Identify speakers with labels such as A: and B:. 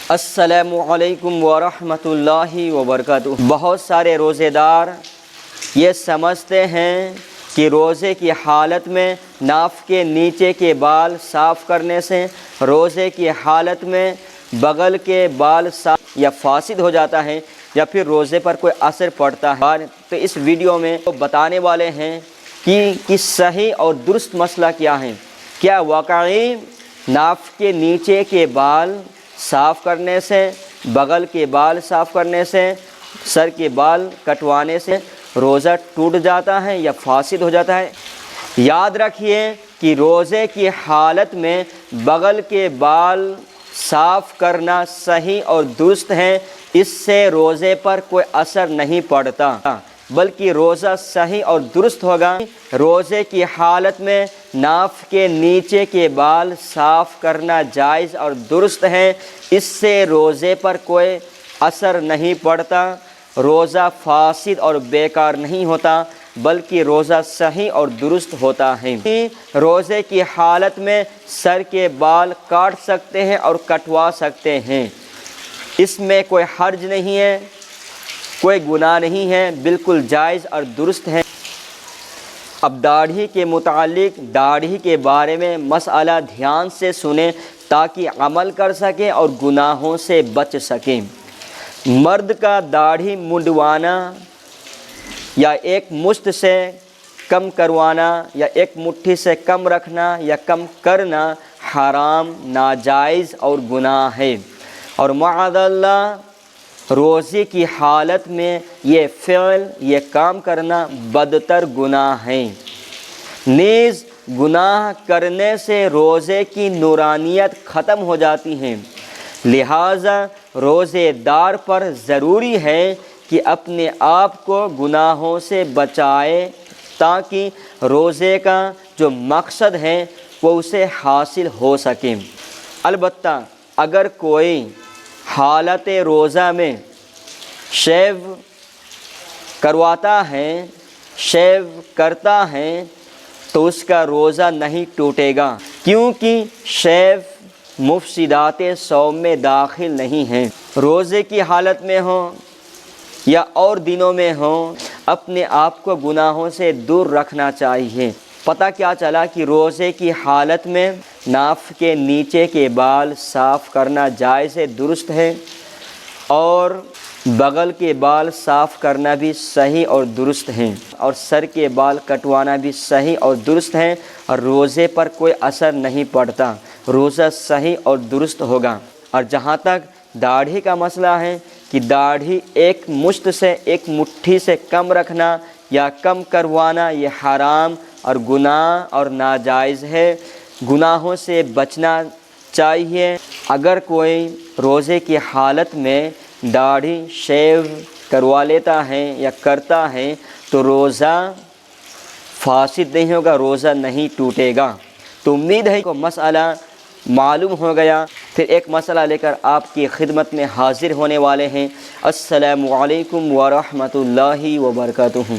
A: السلام علیکم ورحمۃ اللہ وبرکاتہ۔ بہت سارے روزے دار یہ سمجھتے ہیں کہ روزے کی حالت میں ناف کے نیچے کے بال صاف کرنے سے روزے کی حالت میں بغل کے بال صاف یا فاسد ہو جاتا ہے یا پھر روزے پر کوئی اثر پڑتا ہے۔ تو اس ویڈیو میں بتانے والے ہیں کہ صحیح اور درست مسئلہ کیا ہے۔ کیا واقعی ناف کے نیچے کے بال صاف کرنے سے، بغل کے بال صاف کرنے سے، سر کے بال کٹوانے سے روزہ ٹوٹ جاتا ہے یا فاسد ہو جاتا ہے؟ یاد رکھیے کہ روزے کی حالت میں بغل کے بال صاف کرنا صحیح اور درست ہے، اس سے روزے پر کوئی اثر نہیں پڑتا بلکہ روزہ صحیح اور درست ہوگا۔ روزے کی حالت میں ناف کے نیچے کے بال صاف کرنا جائز اور درست ہے، اس سے روزے پر کوئی اثر نہیں پڑتا، روزہ فاسد اور بیکار نہیں ہوتا بلکہ روزہ صحیح اور درست ہوتا ہے۔ روزے کی حالت میں سر کے بال کاٹ سکتے ہیں اور کٹوا سکتے ہیں، اس میں کوئی حرج نہیں ہے، کوئی گناہ نہیں ہے، بالکل جائز اور درست ہے۔ اب داڑھی کے متعلق داڑھی کے بارے میں مسئلہ دھیان سے سنیں تاکہ عمل کر سکیں اور گناہوں سے بچ سکیں۔ مرد کا داڑھی منڈوانا یا ایک مشت سے کم کروانا یا ایک مٹھی سے کم رکھنا یا کم کرنا حرام، ناجائز اور گناہ ہے، اور معاذ اللہ روزے کی حالت میں یہ فعل، یہ کام کرنا بدتر گناہ ہے۔ نیز گناہ کرنے سے روزے کی نورانیت ختم ہو جاتی ہے، لہٰذا روزے دار پر ضروری ہے کہ اپنے آپ کو گناہوں سے بچائے تاکہ روزے کا جو مقصد ہے وہ اسے حاصل ہو سکے۔ البتہ اگر کوئی حالت روزہ میں شیو کرواتا ہے، شیو کرتا ہے تو اس کا روزہ نہیں ٹوٹے گا، کیونکہ شیو مفسدات صوم میں داخل نہیں ہیں۔ روزے کی حالت میں ہوں یا اور دنوں میں ہوں، اپنے آپ کو گناہوں سے دور رکھنا چاہیے۔ پتہ کیا چلا کہ روزے کی حالت میں ناف کے نیچے کے بال صاف کرنا جائز ہے، درست ہے، اور بغل کے بال صاف کرنا بھی صحیح اور درست ہیں، اور سر کے بال کٹوانا بھی صحیح اور درست ہیں، اور روزے پر کوئی اثر نہیں پڑتا، روزہ صحیح اور درست ہوگا۔ اور جہاں تک داڑھی کا مسئلہ ہے کہ داڑھی ایک مشت سے، ایک مٹھی سے کم رکھنا یا کم کروانا یہ حرام اور گناہ اور ناجائز ہے، گناہوں سے بچنا چاہیے۔ اگر کوئی روزے کی حالت میں داڑھی شیو کروا لیتا ہے یا کرتا ہے تو روزہ فاسد نہیں ہوگا، روزہ نہیں ٹوٹے گا۔ تو امید ہے کہ مسئلہ معلوم ہو گیا۔ پھر ایک مسئلہ لے کر آپ کی خدمت میں حاضر ہونے والے ہیں۔ السلام علیکم ورحمۃ اللہ وبرکاتہ۔